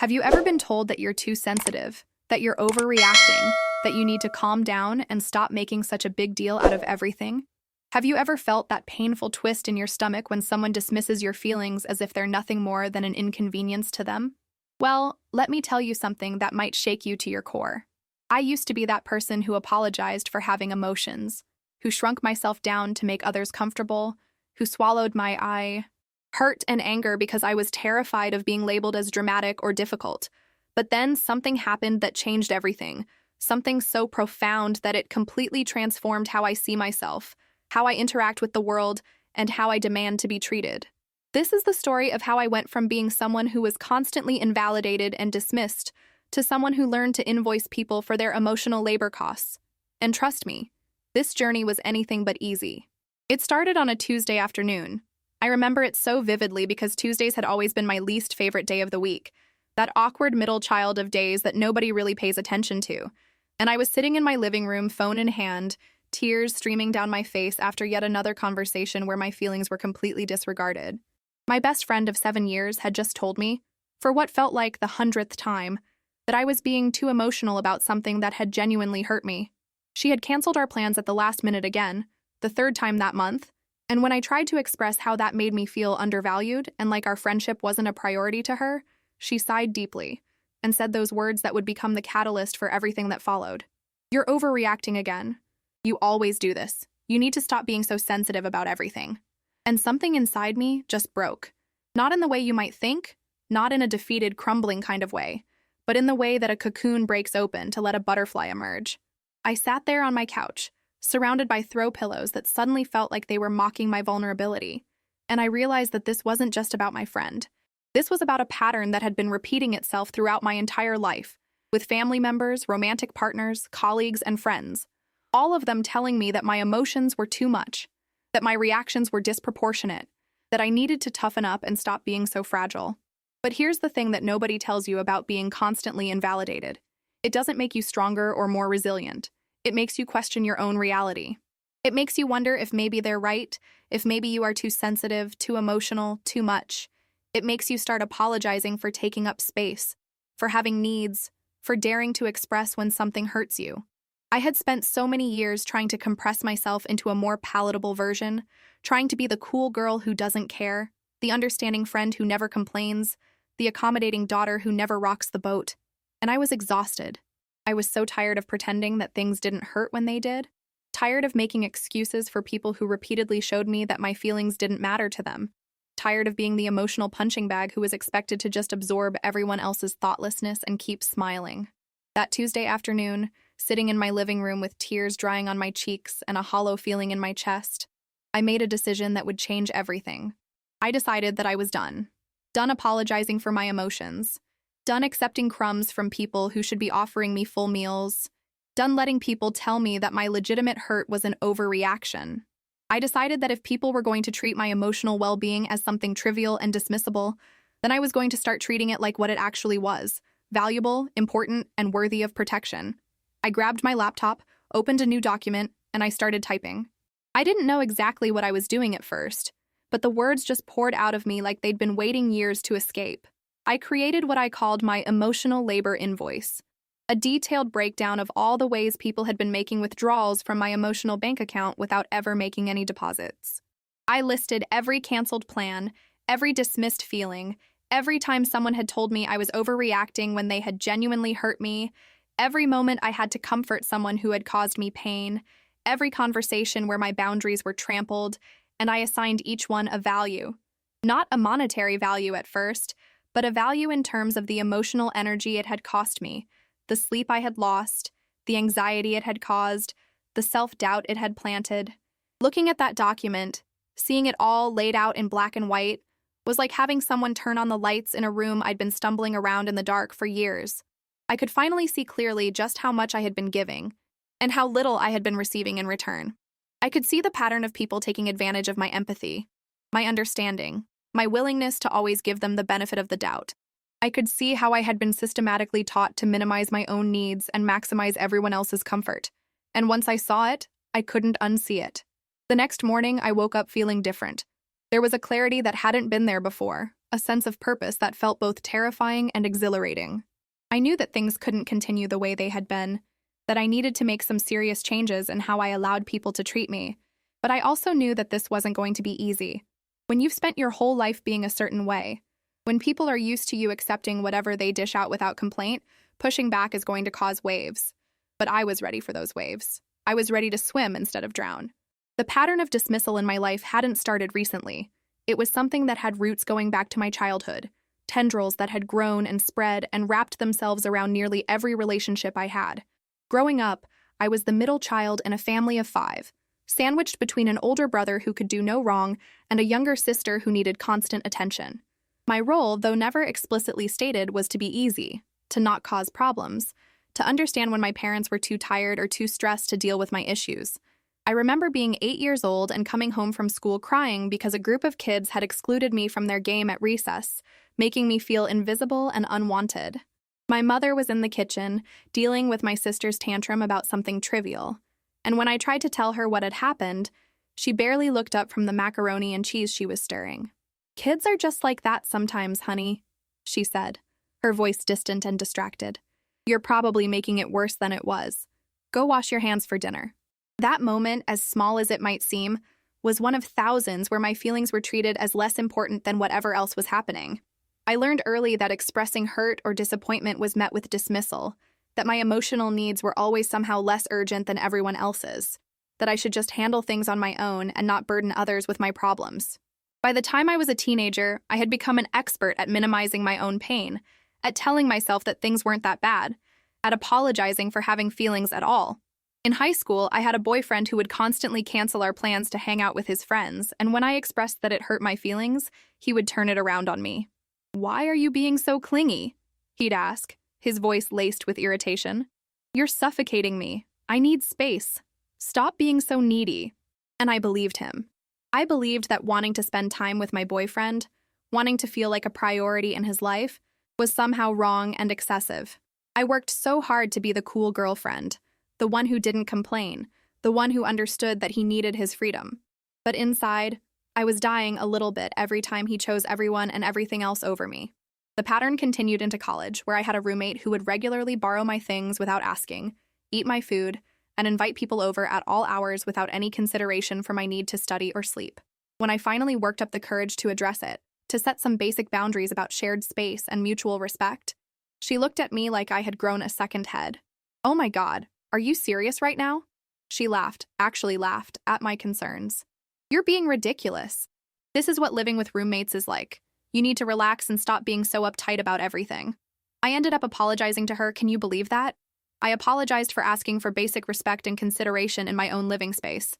Have you ever been told that you're too sensitive, that you're overreacting, that you need to calm down and stop making such a big deal out of everything? Have you ever felt that painful twist in your stomach when someone dismisses your feelings as if they're nothing more than an inconvenience to them? Well, let me tell you something that might shake you to your core. I used to be that person who apologized for having emotions, who shrunk myself down to make others comfortable, who swallowed my hurt and anger because I was terrified of being labeled as dramatic or difficult. But then something happened that changed everything, something so profound that it completely transformed how I see myself, how I interact with the world, and how I demand to be treated. This is the story of how I went from being someone who was constantly invalidated and dismissed to someone who learned to invoice people for their emotional labor costs. And trust me, this journey was anything but easy. It started on a Tuesday afternoon. I remember it so vividly because Tuesdays had always been my least favorite day of the week, that awkward middle child of days that nobody really pays attention to. And I was sitting in my living room, phone in hand, tears streaming down my face after yet another conversation where my feelings were completely disregarded. My best friend of 7 years had just told me, for what felt like the 100th time, that I was being too emotional about something that had genuinely hurt me. She had canceled our plans at the last minute again, the third time that month, and when I tried to express how that made me feel undervalued and like our friendship wasn't a priority to her, she sighed deeply and said those words that would become the catalyst for everything that followed. "You're overreacting again. You always do this. You need to stop being so sensitive about everything." And something inside me just broke. Not in the way you might think, not in a defeated, crumbling kind of way, but in the way that a cocoon breaks open to let a butterfly emerge. I sat there on my couch, surrounded by throw pillows that suddenly felt like they were mocking my vulnerability. And I realized that this wasn't just about my friend. This was about a pattern that had been repeating itself throughout my entire life, with family members, romantic partners, colleagues, and friends, all of them telling me that my emotions were too much, that my reactions were disproportionate, that I needed to toughen up and stop being so fragile. But here's the thing that nobody tells you about being constantly invalidated. It doesn't make you stronger or more resilient. It makes you question your own reality. It makes you wonder if maybe they're right, if maybe you are too sensitive, too emotional, too much. It makes you start apologizing for taking up space, for having needs, for daring to express when something hurts you. I had spent so many years trying to compress myself into a more palatable version, trying to be the cool girl who doesn't care, the understanding friend who never complains, the accommodating daughter who never rocks the boat. And I was exhausted. I was so tired of pretending that things didn't hurt when they did, tired of making excuses for people who repeatedly showed me that my feelings didn't matter to them, tired of being the emotional punching bag who was expected to just absorb everyone else's thoughtlessness and keep smiling. That Tuesday afternoon, sitting in my living room with tears drying on my cheeks and a hollow feeling in my chest, I made a decision that would change everything. I decided that I was done. Done apologizing for my emotions. Done accepting crumbs from people who should be offering me full meals. Done letting people tell me that my legitimate hurt was an overreaction. I decided that if people were going to treat my emotional well-being as something trivial and dismissible, then I was going to start treating it like what it actually was: valuable, important, and worthy of protection. I grabbed my laptop, opened a new document, and I started typing. I didn't know exactly what I was doing at first, but the words just poured out of me like they'd been waiting years to escape. I created what I called my emotional labor invoice, a detailed breakdown of all the ways people had been making withdrawals from my emotional bank account without ever making any deposits. I listed every canceled plan, every dismissed feeling, every time someone had told me I was overreacting when they had genuinely hurt me, every moment I had to comfort someone who had caused me pain, every conversation where my boundaries were trampled, and I assigned each one a value. Not a monetary value at first, but a value in terms of the emotional energy it had cost me, the sleep I had lost, the anxiety it had caused, the self-doubt it had planted. Looking at that document, seeing it all laid out in black and white, was like having someone turn on the lights in a room I'd been stumbling around in the dark for years. I could finally see clearly just how much I had been giving, and how little I had been receiving in return. I could see the pattern of people taking advantage of my empathy, my understanding, my willingness to always give them the benefit of the doubt. I could see how I had been systematically taught to minimize my own needs and maximize everyone else's comfort. And once I saw it, I couldn't unsee it. The next morning, I woke up feeling different. There was a clarity that hadn't been there before, a sense of purpose that felt both terrifying and exhilarating. I knew that things couldn't continue the way they had been, that I needed to make some serious changes in how I allowed people to treat me, but I also knew that this wasn't going to be easy. When you've spent your whole life being a certain way, when people are used to you accepting whatever they dish out without complaint, pushing back is going to cause waves. But I was ready for those waves. I was ready to swim instead of drown. The pattern of dismissal in my life hadn't started recently. It was something that had roots going back to my childhood, tendrils that had grown and spread and wrapped themselves around nearly every relationship I had. Growing up, I was the middle child in a family of 5, sandwiched between an older brother who could do no wrong and a younger sister who needed constant attention. My role, though never explicitly stated, was to be easy, to not cause problems, to understand when my parents were too tired or too stressed to deal with my issues. I remember being 8 years old and coming home from school crying because a group of kids had excluded me from their game at recess, making me feel invisible and unwanted. My mother was in the kitchen, dealing with my sister's tantrum about something trivial, and when I tried to tell her what had happened, she barely looked up from the macaroni and cheese she was stirring. "Kids are just like that sometimes, honey," she said, her voice distant and distracted. "You're probably making it worse than it was. Go wash your hands for dinner." That moment, as small as it might seem, was one of thousands where my feelings were treated as less important than whatever else was happening. I learned early that expressing hurt or disappointment was met with dismissal, that my emotional needs were always somehow less urgent than everyone else's, that I should just handle things on my own and not burden others with my problems. By the time I was a teenager, I had become an expert at minimizing my own pain, at telling myself that things weren't that bad, at apologizing for having feelings at all. In high school, I had a boyfriend who would constantly cancel our plans to hang out with his friends, and when I expressed that it hurt my feelings, he would turn it around on me. "Why are you being so clingy?" he'd ask, his voice laced with irritation. "You're suffocating me. I need space. Stop being so needy." And I believed him. I believed that wanting to spend time with my boyfriend, wanting to feel like a priority in his life, was somehow wrong and excessive. I worked so hard to be the cool girlfriend, the one who didn't complain, the one who understood that he needed his freedom. But inside, I was dying a little bit every time he chose everyone and everything else over me. The pattern continued into college, where I had a roommate who would regularly borrow my things without asking, eat my food, and invite people over at all hours without any consideration for my need to study or sleep. When I finally worked up the courage to address it, to set some basic boundaries about shared space and mutual respect, she looked at me like I had grown a second head. "Oh my God, are you serious right now?" She laughed, actually laughed, at my concerns. "You're being ridiculous. This is what living with roommates is like. You need to relax and stop being so uptight about everything." I ended up apologizing to her. Can you believe that? I apologized for asking for basic respect and consideration in my own living space.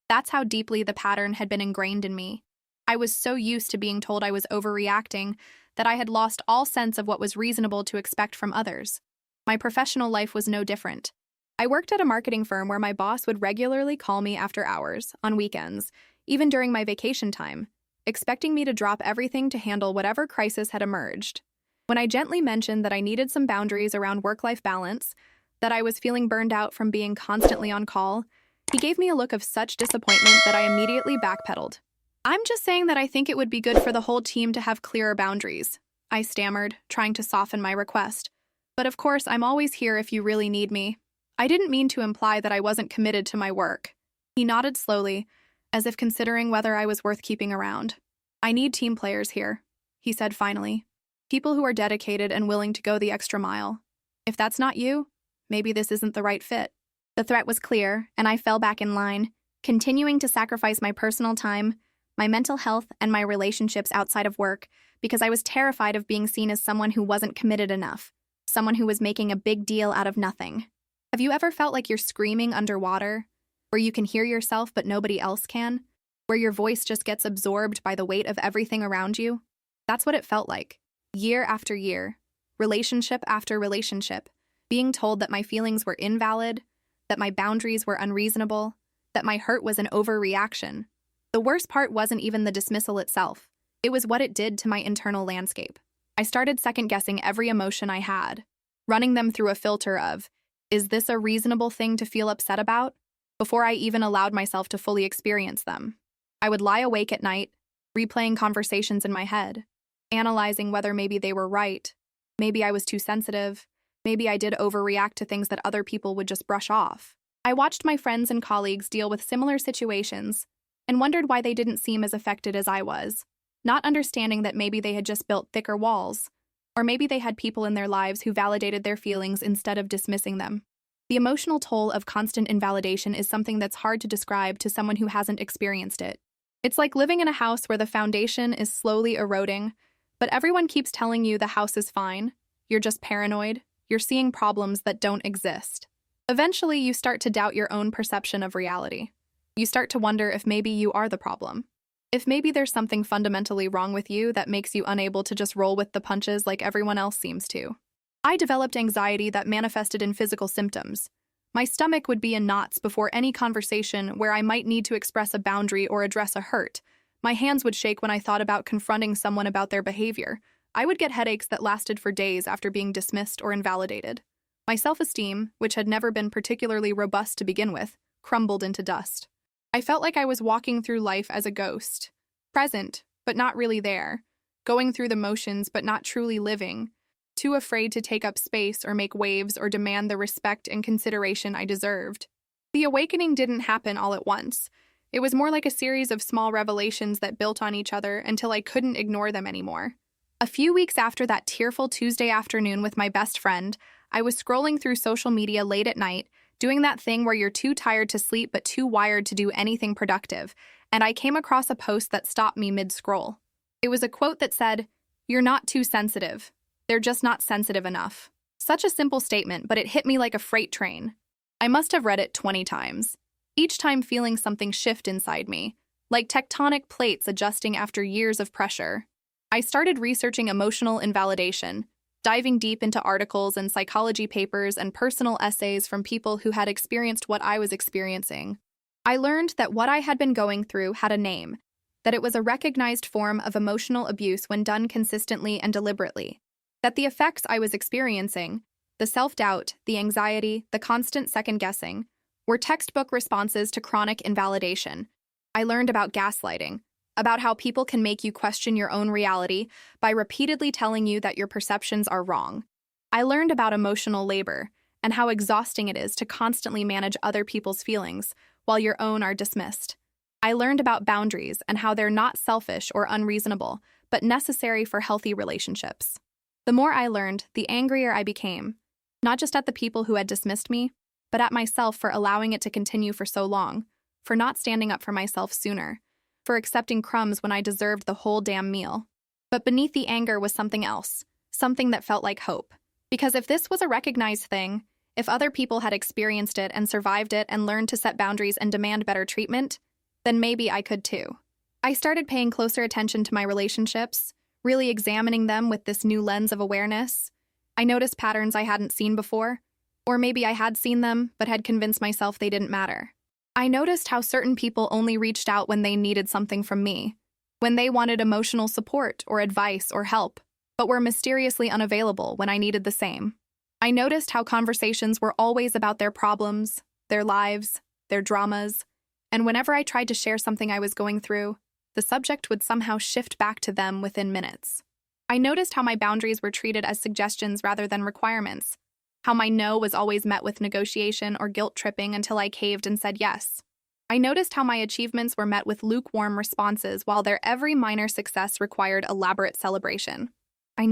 That's how deeply the pattern had been ingrained in me. I was so used to being told I was overreacting that I had lost all sense of what was reasonable to expect from others. My professional life was no different. I worked at a marketing firm where my boss would regularly call me after hours, on weekends, even during my vacation time, expecting me to drop everything to handle whatever crisis had emerged. When I gently mentioned that I needed some boundaries around work-life balance, that I was feeling burned out from being constantly on call, he gave me a look of such disappointment that I immediately backpedaled. "I'm just saying that I think it would be good for the whole team to have clearer boundaries," I stammered, trying to soften my request. "But of course, I'm always here if you really need me." I didn't mean to imply that I wasn't committed to my work. He nodded slowly, as if considering whether I was worth keeping around. "I need team players here," he said finally. "People who are dedicated and willing to go the extra mile. If that's not you, maybe this isn't the right fit." The threat was clear, and I fell back in line, continuing to sacrifice my personal time, my mental health, and my relationships outside of work because I was terrified of being seen as someone who wasn't committed enough, someone who was making a big deal out of nothing. Have you ever felt like you're screaming underwater, where you can hear yourself but nobody else can, where your voice just gets absorbed by the weight of everything around you? That's what it felt like, year after year, relationship after relationship, being told that my feelings were invalid, that my boundaries were unreasonable, that my hurt was an overreaction. The worst part wasn't even the dismissal itself. It was what it did to my internal landscape. I started second-guessing every emotion I had, running them through a filter of, is this a reasonable thing to feel upset about? Before I even allowed myself to fully experience them. I would lie awake at night, replaying conversations in my head, analyzing whether maybe they were right, maybe I was too sensitive, maybe I did overreact to things that other people would just brush off. I watched my friends and colleagues deal with similar situations and wondered why they didn't seem as affected as I was, not understanding that maybe they had just built thicker walls, or maybe they had people in their lives who validated their feelings instead of dismissing them. The emotional toll of constant invalidation is something that's hard to describe to someone who hasn't experienced it. It's like living in a house where the foundation is slowly eroding, but everyone keeps telling you the house is fine, you're just paranoid, you're seeing problems that don't exist. Eventually, you start to doubt your own perception of reality. You start to wonder if maybe you are the problem. If maybe there's something fundamentally wrong with you that makes you unable to just roll with the punches like everyone else seems to. I developed anxiety that manifested in physical symptoms. My stomach would be in knots before any conversation where I might need to express a boundary or address a hurt. My hands would shake when I thought about confronting someone about their behavior. I would get headaches that lasted for days after being dismissed or invalidated. My self-esteem, which had never been particularly robust to begin with, crumbled into dust. I felt like I was walking through life as a ghost, present, but not really there, going through the motions but not truly living, too afraid to take up space or make waves or demand the respect and consideration I deserved. The awakening didn't happen all at once. It was more like a series of small revelations that built on each other until I couldn't ignore them anymore. A few weeks after that tearful Tuesday afternoon with my best friend, I was scrolling through social media late at night, doing that thing where you're too tired to sleep but too wired to do anything productive, and I came across a post that stopped me mid-scroll. It was a quote that said, "You're not too sensitive. They're just not sensitive enough." Such a simple statement, but it hit me like a freight train. I must have read it 20 times, each time feeling something shift inside me, like tectonic plates adjusting after years of pressure. I started researching emotional invalidation, diving deep into articles and psychology papers and personal essays from people who had experienced what I was experiencing. I learned that what I had been going through had a name, that it was a recognized form of emotional abuse when done consistently and deliberately, that the effects I was experiencing, the self-doubt, the anxiety, the constant second-guessing, were textbook responses to chronic invalidation. I learned about gaslighting, about how people can make you question your own reality by repeatedly telling you that your perceptions are wrong. I learned about emotional labor and how exhausting it is to constantly manage other people's feelings while your own are dismissed. I learned about boundaries and how they're not selfish or unreasonable, but necessary for healthy relationships. The more I learned, the angrier I became, not just at the people who had dismissed me, but at myself for allowing it to continue for so long, for not standing up for myself sooner, for accepting crumbs when I deserved the whole damn meal. But beneath the anger was something else, something that felt like hope. Because if this was a recognized thing, if other people had experienced it and survived it and learned to set boundaries and demand better treatment, then maybe I could too. I started paying closer attention to my relationships, really examining them with this new lens of awareness. I noticed patterns I hadn't seen before, or maybe I had seen them but had convinced myself they didn't matter. I noticed how certain people only reached out when they needed something from me, when they wanted emotional support or advice or help, but were mysteriously unavailable when I needed the same. I noticed how conversations were always about their problems, their lives, their dramas, and whenever I tried to share something I was going through, the subject would somehow shift back to them within minutes. I noticed how my boundaries were treated as suggestions rather than requirements, how my no was always met with negotiation or guilt-tripping until I caved and said yes. I noticed how my achievements were met with lukewarm responses while their every minor success required elaborate celebration. I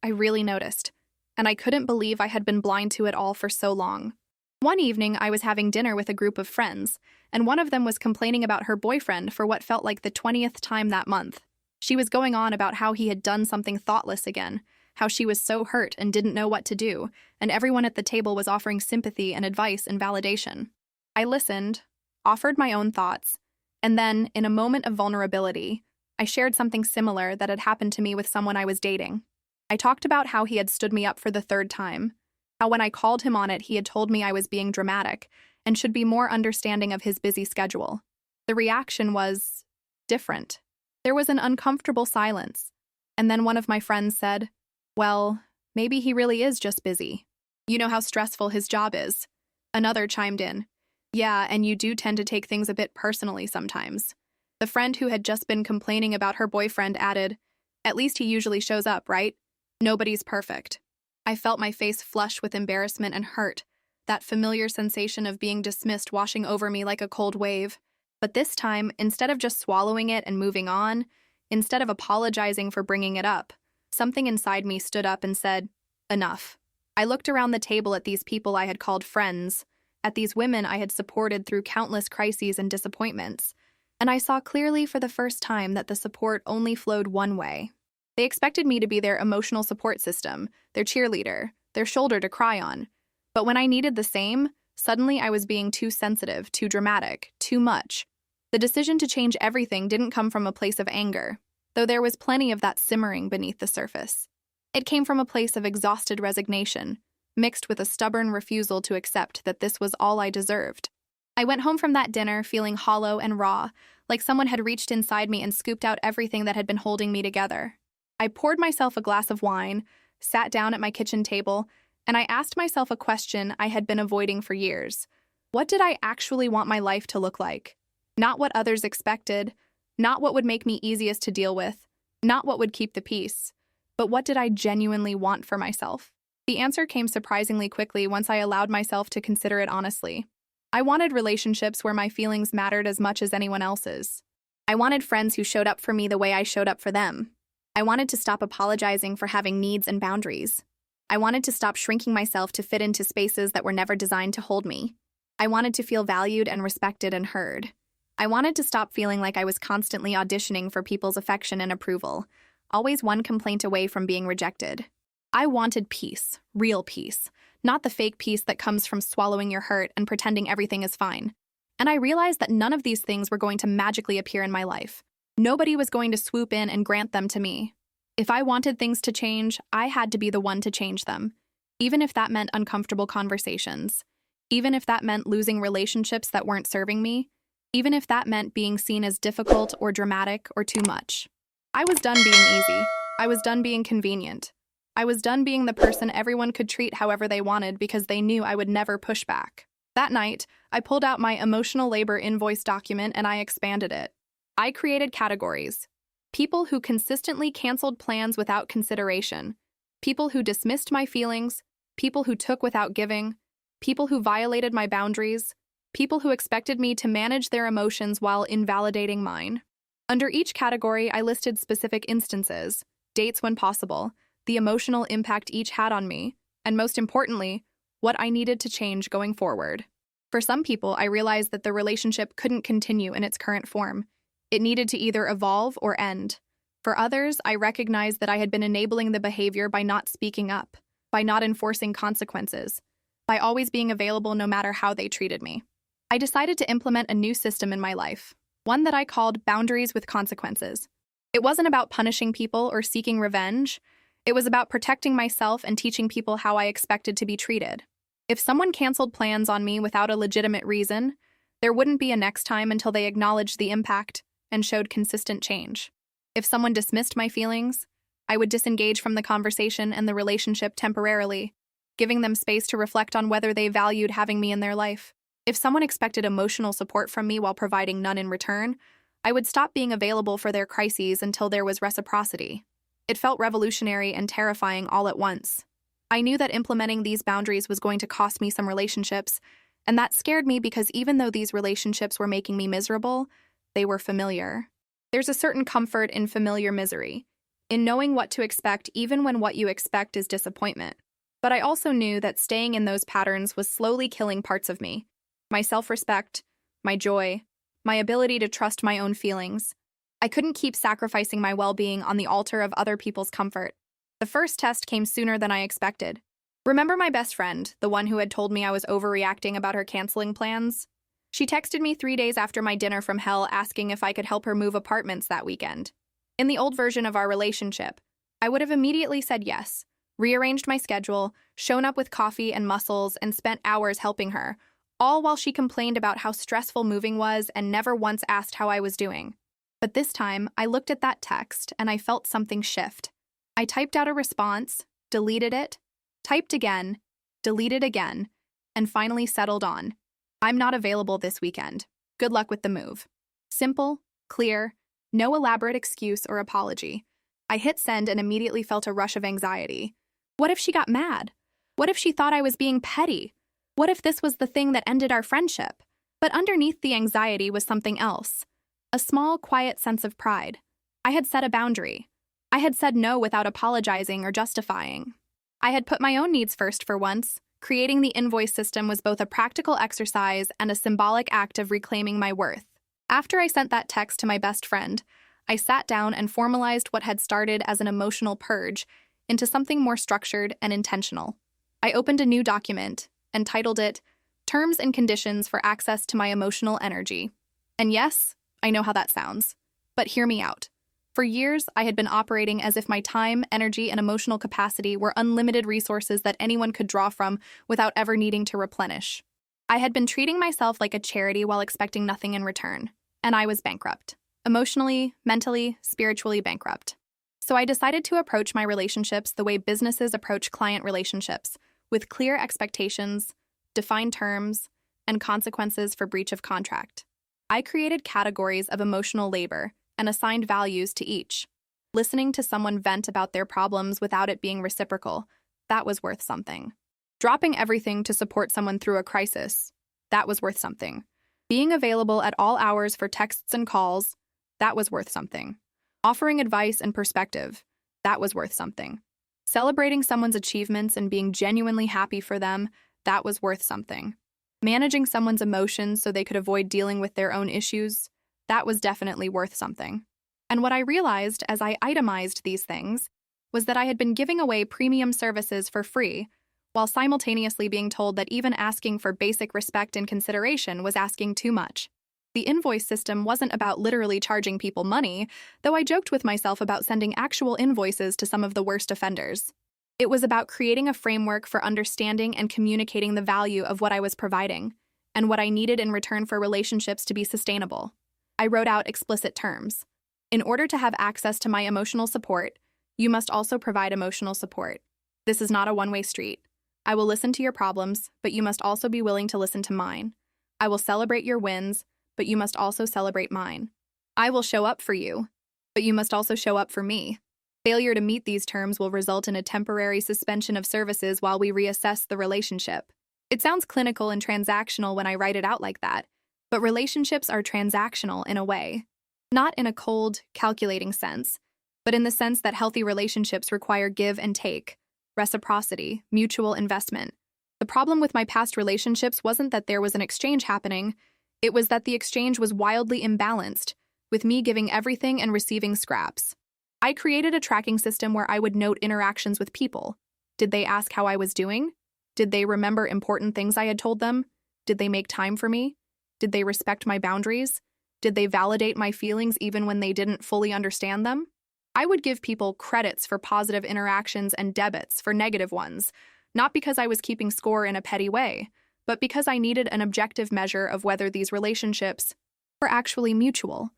really noticed, and I couldn't believe I had been blind to it all for so long. One evening, I was having dinner with a group of friends, and one of them was complaining about her boyfriend for what felt like the 20th time that month. She was going on about how he had done something thoughtless again, how she was so hurt and didn't know what to do, and everyone at the table was offering sympathy and advice and validation. I listened, offered my own thoughts, and then, in a moment of vulnerability, I shared something similar that had happened to me with someone I was dating. I talked about how he had stood me up for the third time, how when I called him on it, he had told me I was being dramatic and should be more understanding of his busy schedule. The reaction was different. There was an uncomfortable silence, and then one of my friends said, "Well, maybe he really is just busy. You know how stressful his job is." Another chimed in, "Yeah, and you do tend to take things a bit personally sometimes." The friend who had just been complaining about her boyfriend added, At least he usually shows up, right? Nobody's perfect. I felt my face flush with embarrassment and hurt, that familiar sensation of being dismissed washing over me like a cold wave. But this time, instead of just swallowing it and moving on, instead of apologizing for bringing it up, something inside me stood up and said, enough. I looked around the table at these people I had called friends, at these women I had supported through countless crises and disappointments, and I saw clearly for the first time that the support only flowed one way. They expected me to be their emotional support system, their cheerleader, their shoulder to cry on. But when I needed the same, suddenly I was being too sensitive, too dramatic, too much. The decision to change everything didn't come from a place of anger, though there was plenty of that simmering beneath the surface. It came from a place of exhausted resignation, mixed with a stubborn refusal to accept that this was all I deserved. I went home from that dinner feeling hollow and raw, like someone had reached inside me and scooped out everything that had been holding me together. I poured myself a glass of wine, sat down at my kitchen table, and I asked myself a question I had been avoiding for years. What did I actually want my life to look like? Not what others expected, not what would make me easiest to deal with, not what would keep the peace, but what did I genuinely want for myself? The answer came surprisingly quickly once I allowed myself to consider it honestly. I wanted relationships where my feelings mattered as much as anyone else's. I wanted friends who showed up for me the way I showed up for them. I wanted to stop apologizing for having needs and boundaries. I wanted to stop shrinking myself to fit into spaces that were never designed to hold me. I wanted to feel valued and respected and heard. I wanted to stop feeling like I was constantly auditioning for people's affection and approval, always one complaint away from being rejected. I wanted peace, real peace, not the fake peace that comes from swallowing your hurt and pretending everything is fine. And I realized that none of these things were going to magically appear in my life. Nobody was going to swoop in and grant them to me. If I wanted things to change, I had to be the one to change them, even if that meant uncomfortable conversations, even if that meant losing relationships that weren't serving me, even if that meant being seen as difficult or dramatic or too much. I was done being easy. I was done being convenient. I was done being the person everyone could treat however they wanted because they knew I would never push back. That night, I pulled out my emotional labor invoice document and I expanded it. I created categories. People who consistently canceled plans without consideration. People who dismissed my feelings. People who took without giving. People who violated my boundaries. People who expected me to manage their emotions while invalidating mine. Under each category, I listed specific instances, dates when possible, the emotional impact each had on me, and most importantly, what I needed to change going forward. For some people, I realized that the relationship couldn't continue in its current form. It needed to either evolve or end. For others, I recognized that I had been enabling the behavior by not speaking up, by not enforcing consequences, by always being available no matter how they treated me. I decided to implement a new system in my life, one that I called boundaries with consequences. It wasn't about punishing people or seeking revenge. It was about protecting myself and teaching people how I expected to be treated. If someone canceled plans on me without a legitimate reason, there wouldn't be a next time until they acknowledged the impact and showed consistent change. If someone dismissed my feelings, I would disengage from the conversation and the relationship temporarily, giving them space to reflect on whether they valued having me in their life. If someone expected emotional support from me while providing none in return, I would stop being available for their crises until there was reciprocity. It felt revolutionary and terrifying all at once. I knew that implementing these boundaries was going to cost me some relationships, and that scared me because even though these relationships were making me miserable, they were familiar. There's a certain comfort in familiar misery, in knowing what to expect even when what you expect is disappointment. But I also knew that staying in those patterns was slowly killing parts of me. My self-respect, my joy, my ability to trust my own feelings. I couldn't keep sacrificing my well-being on the altar of other people's comfort. The first test came sooner than I expected. Remember my best friend, the one who had told me I was overreacting about her canceling plans? She texted me 3 days after my dinner from hell asking if I could help her move apartments that weekend. In the old version of our relationship, I would have immediately said yes, rearranged my schedule, shown up with coffee and muscles, and spent hours helping her, all while she complained about how stressful moving was and never once asked how I was doing. But this time, I looked at that text and I felt something shift. I typed out a response, deleted it, typed again, deleted again, and finally settled on, "I'm not available this weekend. Good luck with the move." Simple, clear, no elaborate excuse or apology. I hit send and immediately felt a rush of anxiety. What if she got mad? What if she thought I was being petty? What if this was the thing that ended our friendship? But underneath the anxiety was something else. A small, quiet sense of pride. I had set a boundary. I had said no without apologizing or justifying. I had put my own needs first for once. Creating the invoice system was both a practical exercise and a symbolic act of reclaiming my worth. After I sent that text to my best friend, I sat down and formalized what had started as an emotional purge into something more structured and intentional. I opened a new document and titled it Terms and Conditions for Access to My Emotional Energy. And yes, I know how that sounds, but hear me out. For years, I had been operating as if my time, energy, and emotional capacity were unlimited resources that anyone could draw from without ever needing to replenish. I had been treating myself like a charity while expecting nothing in return, and I was bankrupt. Emotionally, mentally, spiritually bankrupt. So I decided to approach my relationships the way businesses approach client relationships, with clear expectations, defined terms, and consequences for breach of contract. I created categories of emotional labor and assigned values to each. Listening to someone vent about their problems without it being reciprocal, that was worth something. Dropping everything to support someone through a crisis, that was worth something. Being available at all hours for texts and calls, that was worth something. Offering advice and perspective, that was worth something. Celebrating someone's achievements and being genuinely happy for them, that was worth something. Managing someone's emotions so they could avoid dealing with their own issues, that was definitely worth something. And what I realized as I itemized these things was that I had been giving away premium services for free, while simultaneously being told that even asking for basic respect and consideration was asking too much. The invoice system wasn't about literally charging people money, though I joked with myself about sending actual invoices to some of the worst offenders. It was about creating a framework for understanding and communicating the value of what I was providing, and what I needed in return for relationships to be sustainable. I wrote out explicit terms. In order to have access to my emotional support, you must also provide emotional support. This is not a one-way street. I will listen to your problems, but you must also be willing to listen to mine. I will celebrate your wins, but you must also celebrate mine. I will show up for you, but you must also show up for me. Failure to meet these terms will result in a temporary suspension of services while we reassess the relationship. It sounds clinical and transactional when I write it out like that, but relationships are transactional in a way. Not in a cold, calculating sense, but in the sense that healthy relationships require give and take, reciprocity, mutual investment. The problem with my past relationships wasn't that there was an exchange happening, it was that the exchange was wildly imbalanced, with me giving everything and receiving scraps. I created a tracking system where I would note interactions with people. Did they ask how I was doing? Did they remember important things I had told them? Did they make time for me? Did they respect my boundaries? Did they validate my feelings even when they didn't fully understand them? I would give people credits for positive interactions and debits for negative ones, not because I was keeping score in a petty way, but because I needed an objective measure of whether these relationships were actually mutual,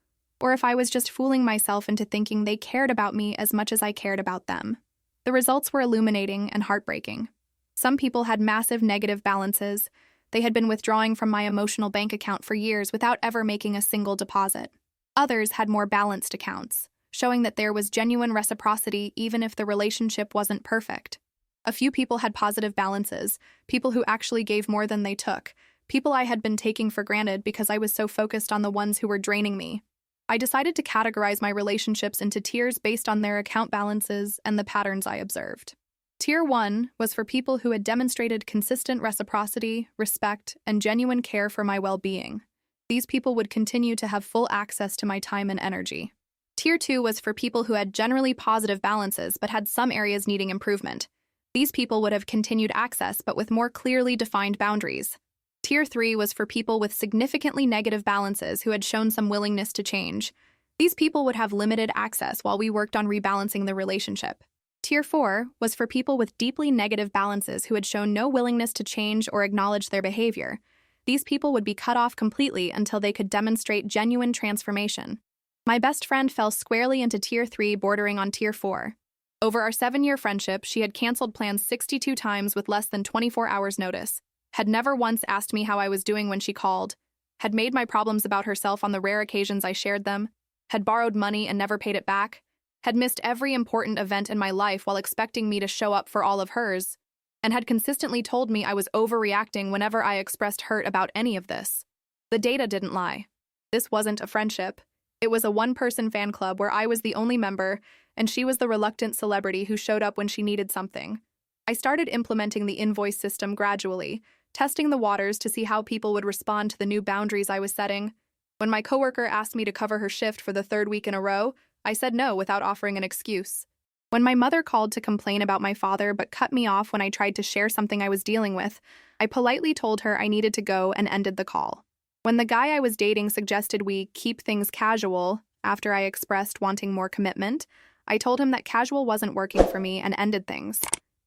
or if I was just fooling myself into thinking they cared about me as much as I cared about them. The results were illuminating and heartbreaking. Some people had massive negative balances. They had been withdrawing from my emotional bank account for years without ever making a single deposit. Others had more balanced accounts, showing that there was genuine reciprocity even if the relationship wasn't perfect. A few people had positive balances, people who actually gave more than they took, people I had been taking for granted because I was so focused on the ones who were draining me. I decided to categorize my relationships into tiers based on their account balances and the patterns I observed. Tier 1 was for people who had demonstrated consistent reciprocity, respect, and genuine care for my well-being. These people would continue to have full access to my time and energy. Tier 2 was for people who had generally positive balances but had some areas needing improvement. These people would have continued access but with more clearly defined boundaries. Tier 3 was for people with significantly negative balances who had shown some willingness to change. These people would have limited access while we worked on rebalancing the relationship. Tier 4 was for people with deeply negative balances who had shown no willingness to change or acknowledge their behavior. These people would be cut off completely until they could demonstrate genuine transformation. My best friend fell squarely into Tier 3, bordering on Tier 4. Over our 7-year friendship, she had canceled plans 62 times with less than 24 hours' notice, had never once asked me how I was doing when she called, had made my problems about herself on the rare occasions I shared them, had borrowed money and never paid it back, had missed every important event in my life while expecting me to show up for all of hers, and had consistently told me I was overreacting whenever I expressed hurt about any of this. The data didn't lie. This wasn't a friendship. It was a one-person fan club where I was the only member, and she was the reluctant celebrity who showed up when she needed something. I started implementing the invoice system gradually, testing the waters to see how people would respond to the new boundaries I was setting. When my coworker asked me to cover her shift for the third week in a row, I said no without offering an excuse. When my mother called to complain about my father but cut me off when I tried to share something I was dealing with, I politely told her I needed to go and ended the call. When the guy I was dating suggested we keep things casual after I expressed wanting more commitment, I told him that casual wasn't working for me and ended things.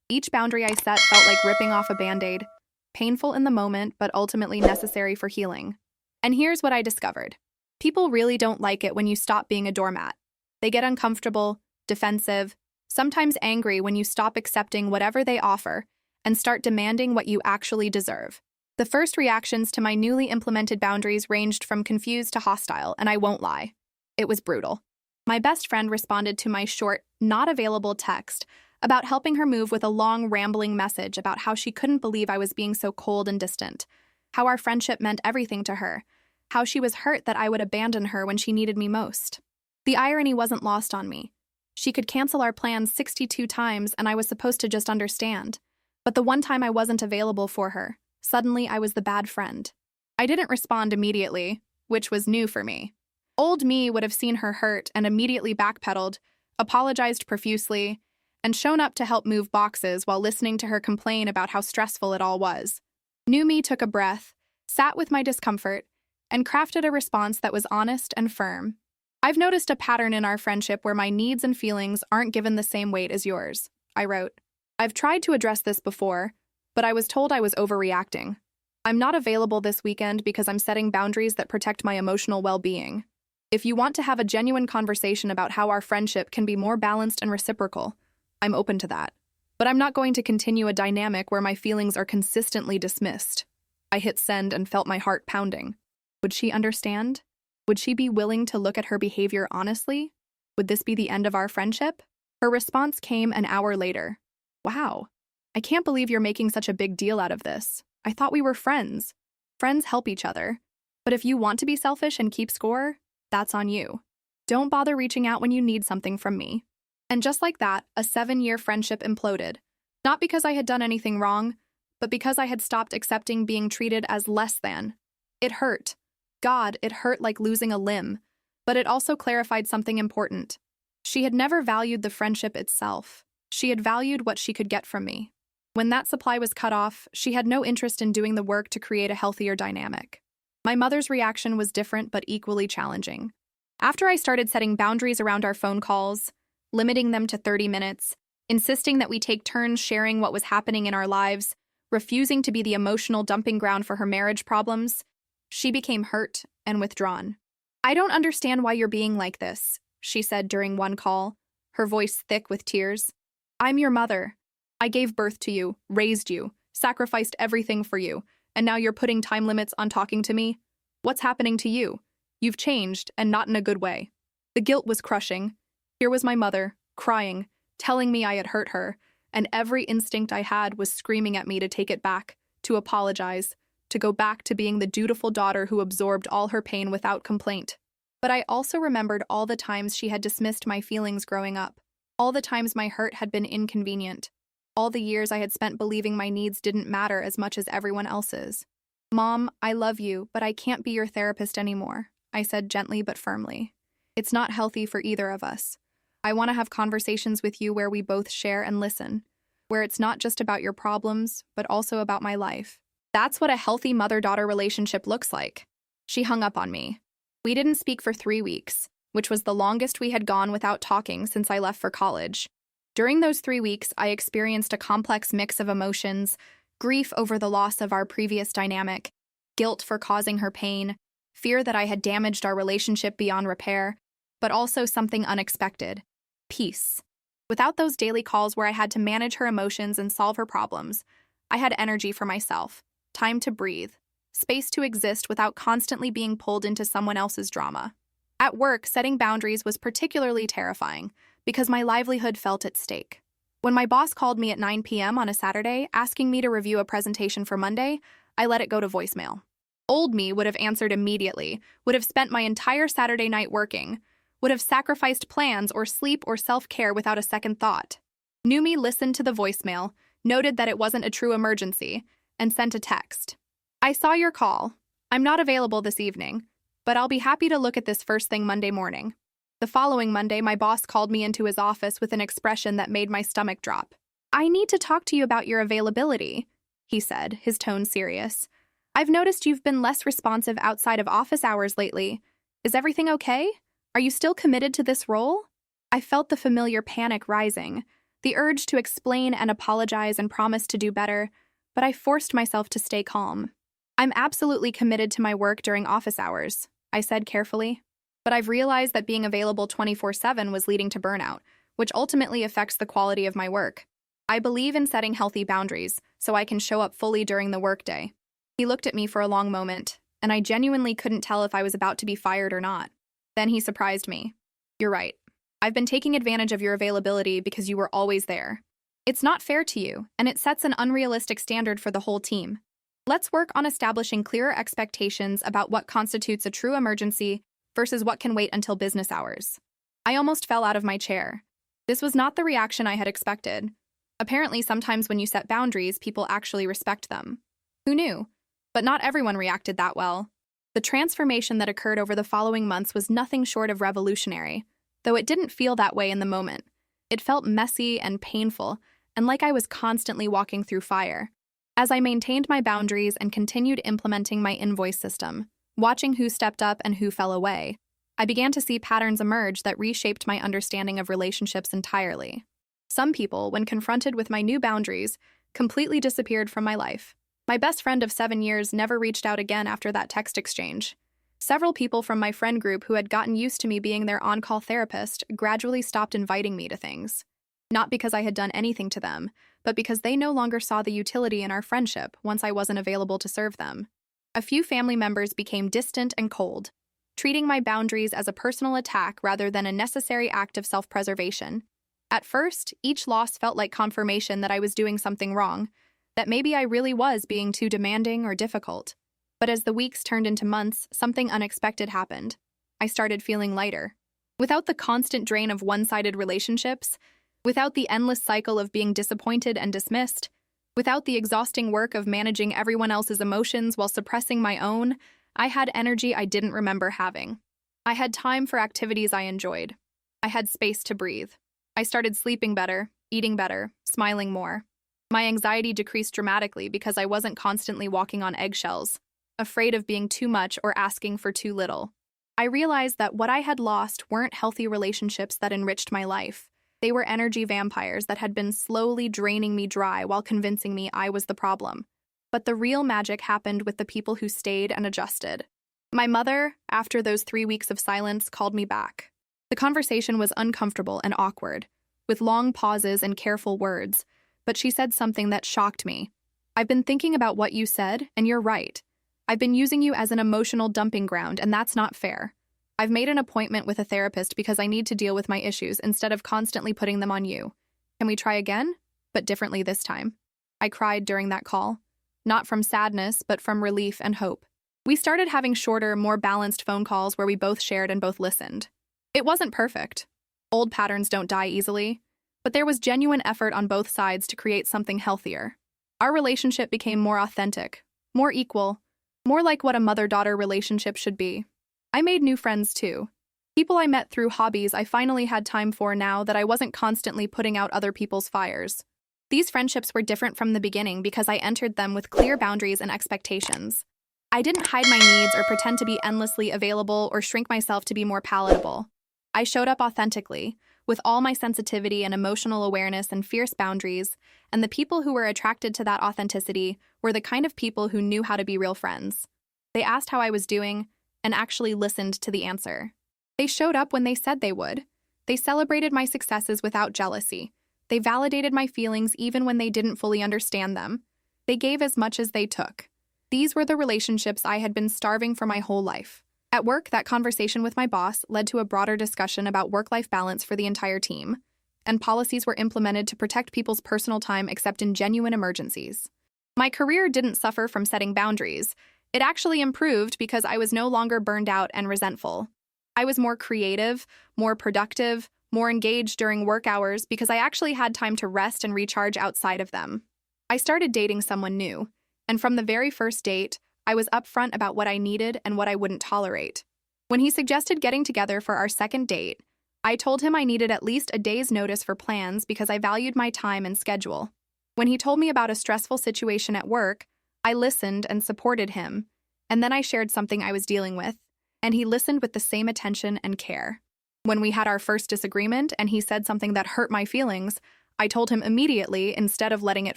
Each boundary I set felt like ripping off a band-aid, painful in the moment but ultimately necessary for healing. And here's what I discovered. People really don't like it when you stop being a doormat. They get uncomfortable, defensive, sometimes angry when you stop accepting whatever they offer and start demanding what you actually deserve. The first reactions to my newly implemented boundaries ranged from confused to hostile, and I won't lie. It was brutal. My best friend responded to my short, not available text about helping her move with a long, rambling message about how she couldn't believe I was being so cold and distant, how our friendship meant everything to her, how she was hurt that I would abandon her when she needed me most. The irony wasn't lost on me. She could cancel our plans 62 times and I was supposed to just understand. But the one time I wasn't available for her, suddenly I was the bad friend. I didn't respond immediately, which was new for me. Old me would have seen her hurt and immediately backpedaled, apologized profusely, and shown up to help move boxes while listening to her complain about how stressful it all was. New me took a breath, sat with my discomfort, and crafted a response that was honest and firm. I've noticed a pattern in our friendship where my needs and feelings aren't given the same weight as yours, I wrote. I've tried to address this before, but I was told I was overreacting. I'm not available this weekend because I'm setting boundaries that protect my emotional well-being. If you want to have a genuine conversation about how our friendship can be more balanced and reciprocal, I'm open to that. But I'm not going to continue a dynamic where my feelings are consistently dismissed. I hit send and felt my heart pounding. Would she understand? Would she be willing to look at her behavior honestly? Would this be the end of our friendship? Her response came an hour later. Wow, I can't believe you're making such a big deal out of this. I thought we were friends. Friends help each other. But if you want to be selfish and keep score, that's on you. Don't bother reaching out when you need something from me. And just like that, a 7-year friendship imploded. Not because I had done anything wrong, but because I had stopped accepting being treated as less than. It hurt. God, it hurt like losing a limb. But it also clarified something important. She had never valued the friendship itself. She had valued what she could get from me. When that supply was cut off, she had no interest in doing the work to create a healthier dynamic. My mother's reaction was different but equally challenging. After I started setting boundaries around our phone calls, limiting them to 30 minutes, insisting that we take turns sharing what was happening in our lives, refusing to be the emotional dumping ground for her marriage problems, she became hurt and withdrawn. I don't understand why you're being like this, she said during one call, her voice thick with tears. I'm your mother. I gave birth to you, raised you, sacrificed everything for you, and now you're putting time limits on talking to me? What's happening to you? You've changed, and not in a good way. The guilt was crushing. Here was my mother, crying, telling me I had hurt her, and every instinct I had was screaming at me to take it back, to apologize, to go back to being the dutiful daughter who absorbed all her pain without complaint. But I also remembered all the times she had dismissed my feelings growing up, all the times my hurt had been inconvenient, all the years I had spent believing my needs didn't matter as much as everyone else's. Mom, I love you, but I can't be your therapist anymore, I said gently but firmly. It's not healthy for either of us. I want to have conversations with you where we both share and listen, where it's not just about your problems, but also about my life. That's what a healthy mother-daughter relationship looks like. She hung up on me. We didn't speak for 3 weeks, which was the longest we had gone without talking since I left for college. During those 3 weeks, I experienced a complex mix of emotions: grief over the loss of our previous dynamic, guilt for causing her pain, fear that I had damaged our relationship beyond repair, but also something unexpected: peace. Without those daily calls where I had to manage her emotions and solve her problems, I had energy for myself, time to breathe, space to exist without constantly being pulled into someone else's drama. At work, setting boundaries was particularly terrifying because my livelihood felt at stake. When my boss called me at 9 p.m. on a Saturday asking me to review a presentation for Monday, I let it go to voicemail. Old me would have answered immediately, would have spent my entire Saturday night working, would have sacrificed plans or sleep or self-care without a second thought. New me listened to the voicemail, noted that it wasn't a true emergency, and sent a text. I saw your call. I'm not available this evening, but I'll be happy to look at this first thing Monday morning. The following Monday, my boss called me into his office with an expression that made my stomach drop. I need to talk to you about your availability, he said, his tone serious. I've noticed you've been less responsive outside of office hours lately. Is everything okay? Are you still committed to this role? I felt the familiar panic rising, the urge to explain and apologize and promise to do better, but I forced myself to stay calm. I'm absolutely committed to my work during office hours, I said carefully. But I've realized that being available 24/7 was leading to burnout, which ultimately affects the quality of my work. I believe in setting healthy boundaries so I can show up fully during the workday. He looked at me for a long moment, and I genuinely couldn't tell if I was about to be fired or not. Then he surprised me. You're right. I've been taking advantage of your availability because you were always there. It's not fair to you, and it sets an unrealistic standard for the whole team. Let's work on establishing clearer expectations about what constitutes a true emergency versus what can wait until business hours. I almost fell out of my chair. This was not the reaction I had expected. Apparently, sometimes when you set boundaries, people actually respect them. Who knew? But not everyone reacted that well. The transformation that occurred over the following months was nothing short of revolutionary, though it didn't feel that way in the moment. It felt messy and painful, and like I was constantly walking through fire. As I maintained my boundaries and continued implementing my invoice system, watching who stepped up and who fell away, I began to see patterns emerge that reshaped my understanding of relationships entirely. Some people, when confronted with my new boundaries, completely disappeared from my life. My best friend of 7 years never reached out again after that text exchange. Several people from my friend group who had gotten used to me being their on-call therapist gradually stopped inviting me to things. Not because I had done anything to them, but because they no longer saw the utility in our friendship once I wasn't available to serve them. A few family members became distant and cold, treating my boundaries as a personal attack rather than a necessary act of self-preservation. At first, each loss felt like confirmation that I was doing something wrong, that maybe I really was being too demanding or difficult. But as the weeks turned into months, something unexpected happened. I started feeling lighter. Without the constant drain of one-sided relationships, without the endless cycle of being disappointed and dismissed, without the exhausting work of managing everyone else's emotions while suppressing my own, I had energy I didn't remember having. I had time for activities I enjoyed. I had space to breathe. I started sleeping better, eating better, smiling more. My anxiety decreased dramatically because I wasn't constantly walking on eggshells, afraid of being too much or asking for too little. I realized that what I had lost weren't healthy relationships that enriched my life. They were energy vampires that had been slowly draining me dry while convincing me I was the problem. But the real magic happened with the people who stayed and adjusted. My mother, after those 3 weeks of silence, called me back. The conversation was uncomfortable and awkward, with long pauses and careful words, but she said something that shocked me. I've been thinking about what you said, and you're right. I've been using you as an emotional dumping ground, and that's not fair. I've made an appointment with a therapist because I need to deal with my issues instead of constantly putting them on you. Can we try again? But differently this time. I cried during that call. Not from sadness, but from relief and hope. We started having shorter, more balanced phone calls where we both shared and both listened. It wasn't perfect. Old patterns don't die easily, but there was genuine effort on both sides to create something healthier. Our relationship became more authentic, more equal, more like what a mother-daughter relationship should be. I made new friends too. People I met through hobbies I finally had time for now that I wasn't constantly putting out other people's fires. These friendships were different from the beginning because I entered them with clear boundaries and expectations. I didn't hide my needs or pretend to be endlessly available or shrink myself to be more palatable. I showed up authentically, with all my sensitivity and emotional awareness and fierce boundaries, and the people who were attracted to that authenticity were the kind of people who knew how to be real friends. They asked how I was doing and actually listened to the answer. They showed up when they said they would. They celebrated my successes without jealousy. They validated my feelings even when they didn't fully understand them. They gave as much as they took. These were the relationships I had been starving for my whole life. At work, that conversation with my boss led to a broader discussion about work-life balance for the entire team, and policies were implemented to protect people's personal time except in genuine emergencies. My career didn't suffer from setting boundaries. It actually improved because I was no longer burned out and resentful. I was more creative, more productive, more engaged during work hours because I actually had time to rest and recharge outside of them. I started dating someone new, and from the very first date, I was upfront about what I needed and what I wouldn't tolerate. When he suggested getting together for our second date, I told him I needed at least a day's notice for plans because I valued my time and schedule. When he told me about a stressful situation at work, I listened and supported him, and then I shared something I was dealing with, and he listened with the same attention and care. When we had our first disagreement and he said something that hurt my feelings, I told him immediately instead of letting it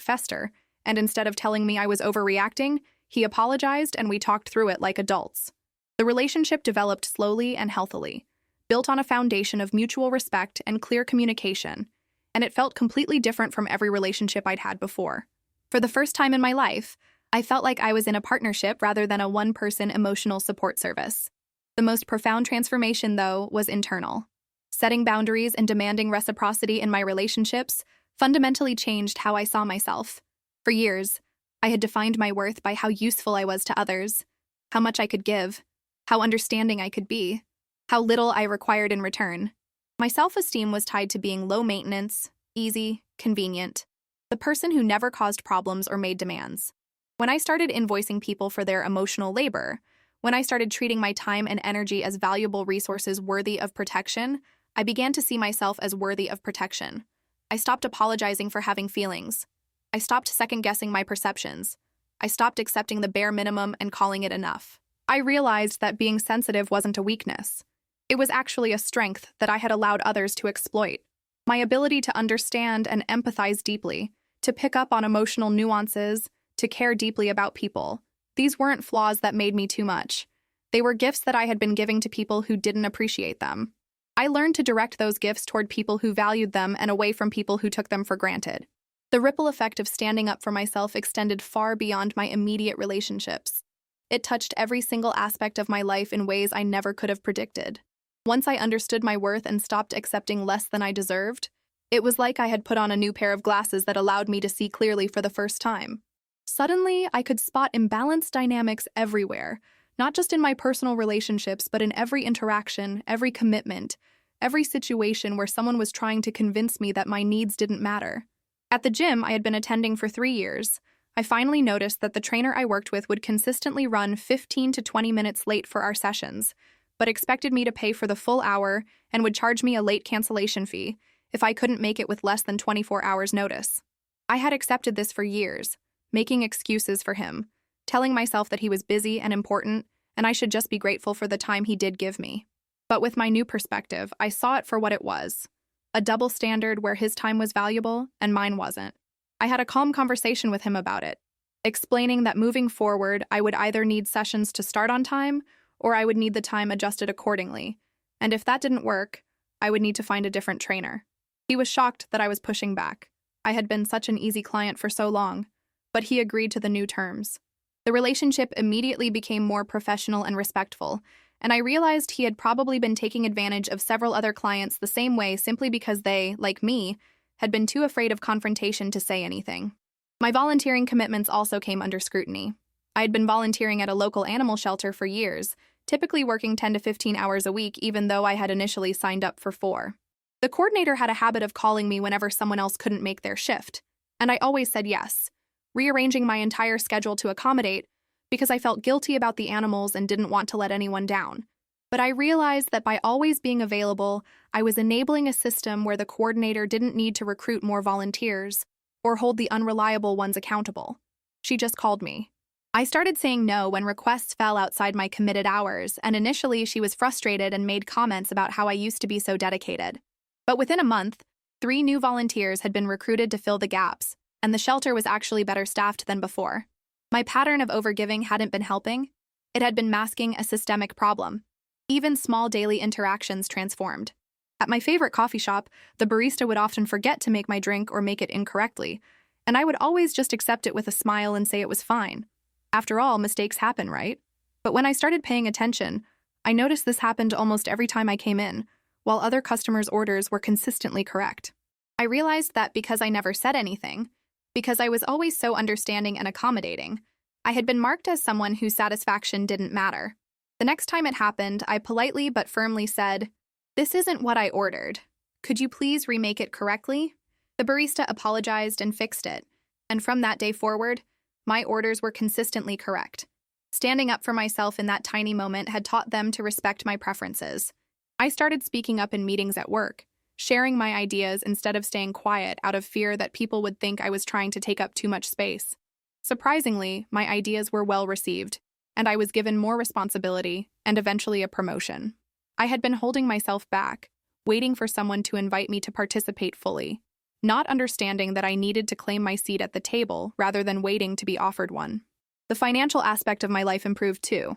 fester, and instead of telling me I was overreacting, he apologized and we talked through it like adults. The relationship developed slowly and healthily, built on a foundation of mutual respect and clear communication, and it felt completely different from every relationship I'd had before. For the first time in my life, I felt like I was in a partnership rather than a one-person emotional support service. The most profound transformation, though, was internal. Setting boundaries and demanding reciprocity in my relationships fundamentally changed how I saw myself. For years, I had defined my worth by how useful I was to others, how much I could give, how understanding I could be, how little I required in return. My self-esteem was tied to being low maintenance, easy, convenient, the person who never caused problems or made demands. When I started invoicing people for their emotional labor, when I started treating my time and energy as valuable resources worthy of protection, I began to see myself as worthy of protection. I stopped apologizing for having feelings. I stopped second-guessing my perceptions. I stopped accepting the bare minimum and calling it enough. I realized that being sensitive wasn't a weakness. It was actually a strength that I had allowed others to exploit. My ability to understand and empathize deeply, to pick up on emotional nuances, to care deeply about people. These weren't flaws that made me too much. They were gifts that I had been giving to people who didn't appreciate them. I learned to direct those gifts toward people who valued them and away from people who took them for granted. The ripple effect of standing up for myself extended far beyond my immediate relationships. It touched every single aspect of my life in ways I never could have predicted. Once I understood my worth and stopped accepting less than I deserved, it was like I had put on a new pair of glasses that allowed me to see clearly for the first time. Suddenly, I could spot imbalanced dynamics everywhere, not just in my personal relationships, but in every interaction, every commitment, every situation where someone was trying to convince me that my needs didn't matter. At the gym I had been attending for 3 years, I finally noticed that the trainer I worked with would consistently run 15 to 20 minutes late for our sessions, but expected me to pay for the full hour and would charge me a late cancellation fee if I couldn't make it with less than 24 hours notice. I had accepted this for years, making excuses for him, telling myself that he was busy and important, and I should just be grateful for the time he did give me. But with my new perspective, I saw it for what it was. A double standard where his time was valuable and mine wasn't. I had a calm conversation with him about it, explaining that moving forward, I would either need sessions to start on time or I would need the time adjusted accordingly, and if that didn't work, I would need to find a different trainer. He was shocked that I was pushing back. I had been such an easy client for so long, but he agreed to the new terms. The relationship immediately became more professional and respectful, and I realized he had probably been taking advantage of several other clients the same way simply because they, like me, had been too afraid of confrontation to say anything. My volunteering commitments also came under scrutiny. I had been volunteering at a local animal shelter for years, typically working 10 to 15 hours a week even though I had initially signed up for 4. The coordinator had a habit of calling me whenever someone else couldn't make their shift, and I always said yes, rearranging my entire schedule to accommodate because I felt guilty about the animals and didn't want to let anyone down. But I realized that by always being available, I was enabling a system where the coordinator didn't need to recruit more volunteers or hold the unreliable ones accountable. She just called me. I started saying no when requests fell outside my committed hours, and initially she was frustrated and made comments about how I used to be so dedicated. But within a month, 3 new volunteers had been recruited to fill the gaps, and the shelter was actually better staffed than before. My pattern of overgiving hadn't been helping. It had been masking a systemic problem. Even small daily interactions transformed. At my favorite coffee shop, the barista would often forget to make my drink or make it incorrectly, and I would always just accept it with a smile and say it was fine. After all, mistakes happen, right? But when I started paying attention, I noticed this happened almost every time I came in, while other customers' orders were consistently correct. I realized that because I never said anything, because I was always so understanding and accommodating, I had been marked as someone whose satisfaction didn't matter. The next time it happened, I politely but firmly said, "This isn't what I ordered. Could you please remake it correctly?" The barista apologized and fixed it, and from that day forward, my orders were consistently correct. Standing up for myself in that tiny moment had taught them to respect my preferences. I started speaking up in meetings at work, sharing my ideas instead of staying quiet out of fear that people would think I was trying to take up too much space. Surprisingly, my ideas were well received, and I was given more responsibility and eventually a promotion. I had been holding myself back, waiting for someone to invite me to participate fully, not understanding that I needed to claim my seat at the table rather than waiting to be offered one. The financial aspect of my life improved too.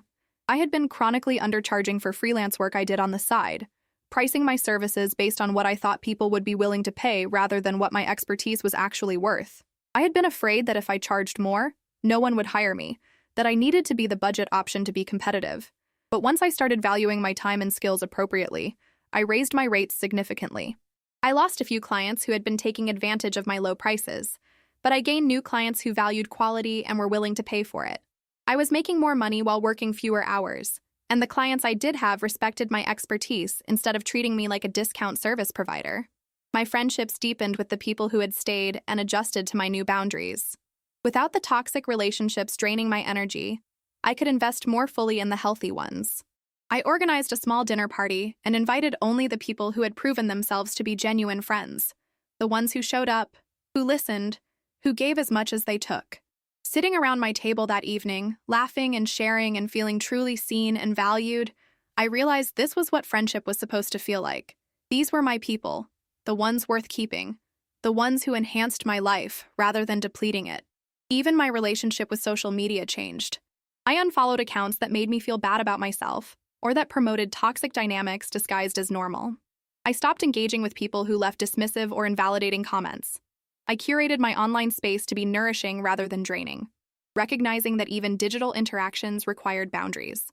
I had been chronically undercharging for freelance work I did on the side, pricing my services based on what I thought people would be willing to pay rather than what my expertise was actually worth. I had been afraid that if I charged more, no one would hire me, that I needed to be the budget option to be competitive. But once I started valuing my time and skills appropriately, I raised my rates significantly. I lost a few clients who had been taking advantage of my low prices, but I gained new clients who valued quality and were willing to pay for it. I was making more money while working fewer hours, and the clients I did have respected my expertise instead of treating me like a discount service provider. My friendships deepened with the people who had stayed and adjusted to my new boundaries. Without the toxic relationships draining my energy, I could invest more fully in the healthy ones. I organized a small dinner party and invited only the people who had proven themselves to be genuine friends, the ones who showed up, who listened, who gave as much as they took. Sitting around my table that evening, laughing and sharing and feeling truly seen and valued, I realized this was what friendship was supposed to feel like. These were my people, the ones worth keeping, the ones who enhanced my life rather than depleting it. Even my relationship with social media changed. I unfollowed accounts that made me feel bad about myself or that promoted toxic dynamics disguised as normal. I stopped engaging with people who left dismissive or invalidating comments. I curated my online space to be nourishing rather than draining, recognizing that even digital interactions required boundaries.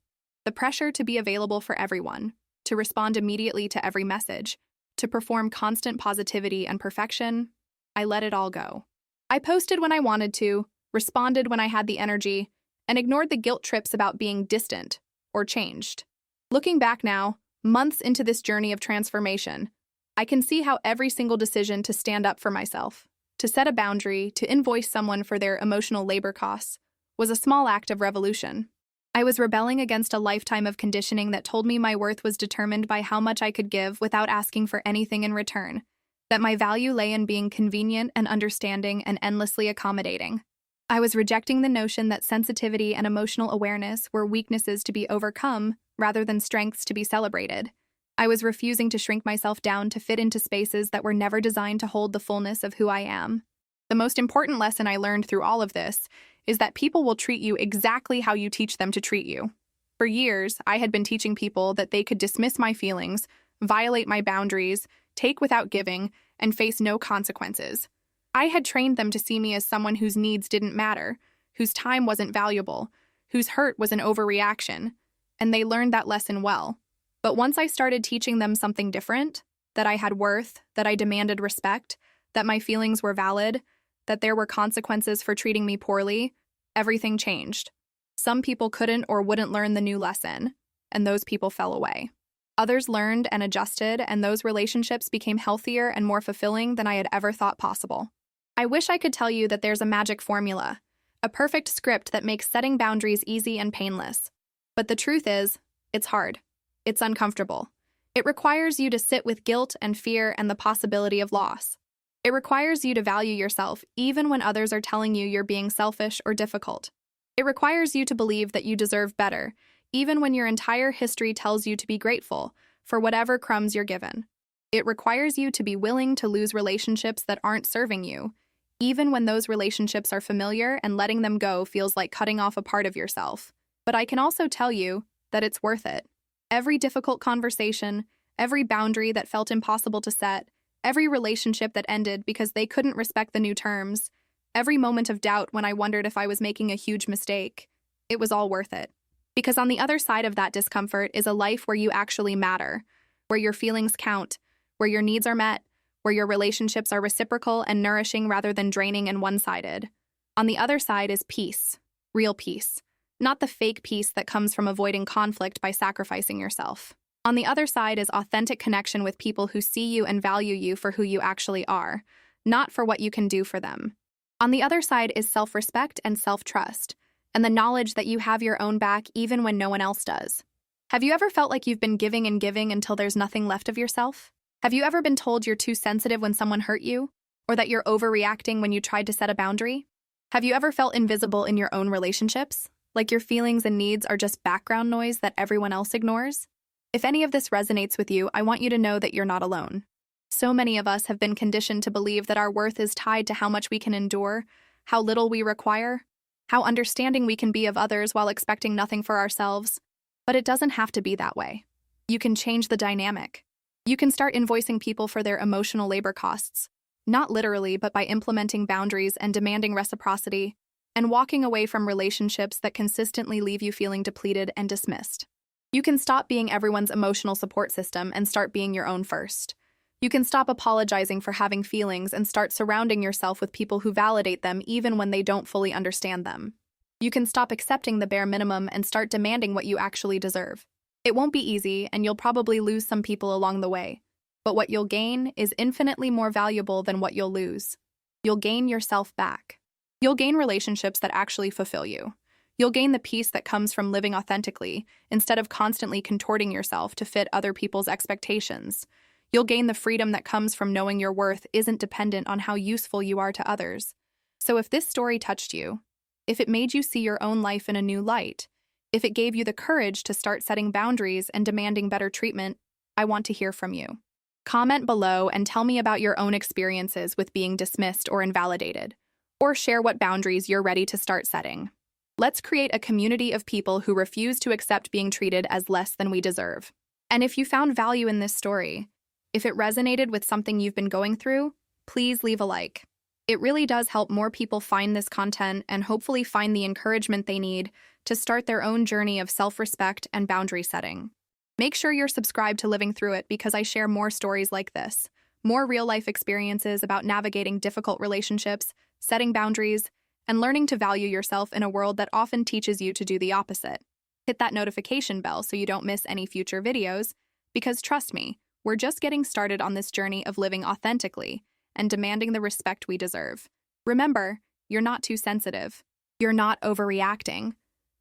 The pressure to be available for everyone, to respond immediately to every message, to perform constant positivity and perfection, I let it all go. I posted when I wanted to, responded when I had the energy, and ignored the guilt trips about being distant or changed. Looking back now, months into this journey of transformation, I can see how every single decision to stand up for myself, to set a boundary, to invoice someone for their emotional labor costs, was a small act of revolution. I was rebelling against a lifetime of conditioning that told me my worth was determined by how much I could give without asking for anything in return, that my value lay in being convenient and understanding and endlessly accommodating. I was rejecting the notion that sensitivity and emotional awareness were weaknesses to be overcome rather than strengths to be celebrated. I was refusing to shrink myself down to fit into spaces that were never designed to hold the fullness of who I am. The most important lesson I learned through all of this is that people will treat you exactly how you teach them to treat you. For years, I had been teaching people that they could dismiss my feelings, violate my boundaries, take without giving, and face no consequences. I had trained them to see me as someone whose needs didn't matter, whose time wasn't valuable, whose hurt was an overreaction, and they learned that lesson well. But once I started teaching them something different, that I had worth, that I demanded respect, that my feelings were valid, that there were consequences for treating me poorly, everything changed. Some people couldn't or wouldn't learn the new lesson, and those people fell away. Others learned and adjusted, and those relationships became healthier and more fulfilling than I had ever thought possible. I wish I could tell you that there's a magic formula, a perfect script that makes setting boundaries easy and painless. But the truth is, it's hard. It's uncomfortable. It requires you to sit with guilt and fear and the possibility of loss. It requires you to value yourself even when others are telling you you're being selfish or difficult. It requires you to believe that you deserve better, even when your entire history tells you to be grateful for whatever crumbs you're given. It requires you to be willing to lose relationships that aren't serving you, even when those relationships are familiar and letting them go feels like cutting off a part of yourself. But I can also tell you that it's worth it. Every difficult conversation, every boundary that felt impossible to set, every relationship that ended because they couldn't respect the new terms, every moment of doubt when I wondered if I was making a huge mistake, it was all worth it. Because on the other side of that discomfort is a life where you actually matter, where your feelings count, where your needs are met, where your relationships are reciprocal and nourishing rather than draining and one-sided. On the other side is peace, real peace, not the fake peace that comes from avoiding conflict by sacrificing yourself. On the other side is authentic connection with people who see you and value you for who you actually are, not for what you can do for them. On the other side is self-respect and self-trust, and the knowledge that you have your own back even when no one else does. Have you ever felt like you've been giving and giving until there's nothing left of yourself? Have you ever been told you're too sensitive when someone hurt you? Or that you're overreacting when you tried to set a boundary? Have you ever felt invisible in your own relationships? Like your feelings and needs are just background noise that everyone else ignores? If any of this resonates with you, I want you to know that you're not alone. So many of us have been conditioned to believe that our worth is tied to how much we can endure, how little we require, how understanding we can be of others while expecting nothing for ourselves. But it doesn't have to be that way. You can change the dynamic. You can start invoicing people for their emotional labor costs, not literally, but by implementing boundaries and demanding reciprocity, and walking away from relationships that consistently leave you feeling depleted and dismissed. You can stop being everyone's emotional support system and start being your own first. You can stop apologizing for having feelings and start surrounding yourself with people who validate them even when they don't fully understand them. You can stop accepting the bare minimum and start demanding what you actually deserve. It won't be easy, and you'll probably lose some people along the way. But what you'll gain is infinitely more valuable than what you'll lose. You'll gain yourself back. You'll gain relationships that actually fulfill you. You'll gain the peace that comes from living authentically instead of constantly contorting yourself to fit other people's expectations. You'll gain the freedom that comes from knowing your worth isn't dependent on how useful you are to others. So if this story touched you, if it made you see your own life in a new light, if it gave you the courage to start setting boundaries and demanding better treatment, I want to hear from you. Comment below and tell me about your own experiences with being dismissed or invalidated, or share what boundaries you're ready to start setting. Let's create a community of people who refuse to accept being treated as less than we deserve. And if you found value in this story, if it resonated with something you've been going through, please leave a like. It really does help more people find this content and hopefully find the encouragement they need to start their own journey of self-respect and boundary setting. Make sure you're subscribed to Living Through It because I share more stories like this, more real-life experiences about navigating difficult relationships, setting boundaries, and learning to value yourself in a world that often teaches you to do the opposite. Hit that notification bell so you don't miss any future videos, because trust me, we're just getting started on this journey of living authentically and demanding the respect we deserve. Remember, you're not too sensitive. You're not overreacting.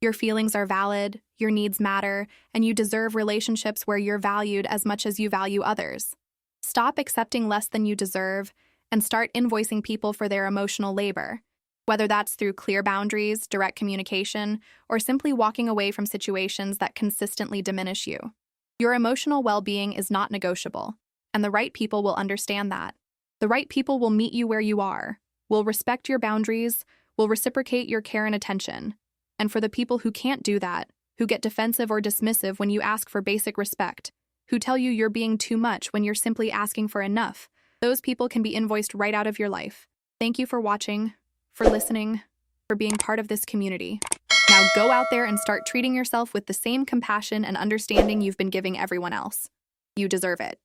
Your feelings are valid, your needs matter, and you deserve relationships where you're valued as much as you value others. Stop accepting less than you deserve and start invoicing people for their emotional labor, whether that's through clear boundaries, direct communication, or simply walking away from situations that consistently diminish you. Your emotional well-being is not negotiable, and the right people will understand that. The right people will meet you where you are, will respect your boundaries, will reciprocate your care and attention. And for the people who can't do that, who get defensive or dismissive when you ask for basic respect, who tell you you're being too much when you're simply asking for enough, those people can be invoiced right out of your life. Thank you for watching, for listening, for being part of this community. Now go out there and start treating yourself with the same compassion and understanding you've been giving everyone else. You deserve it.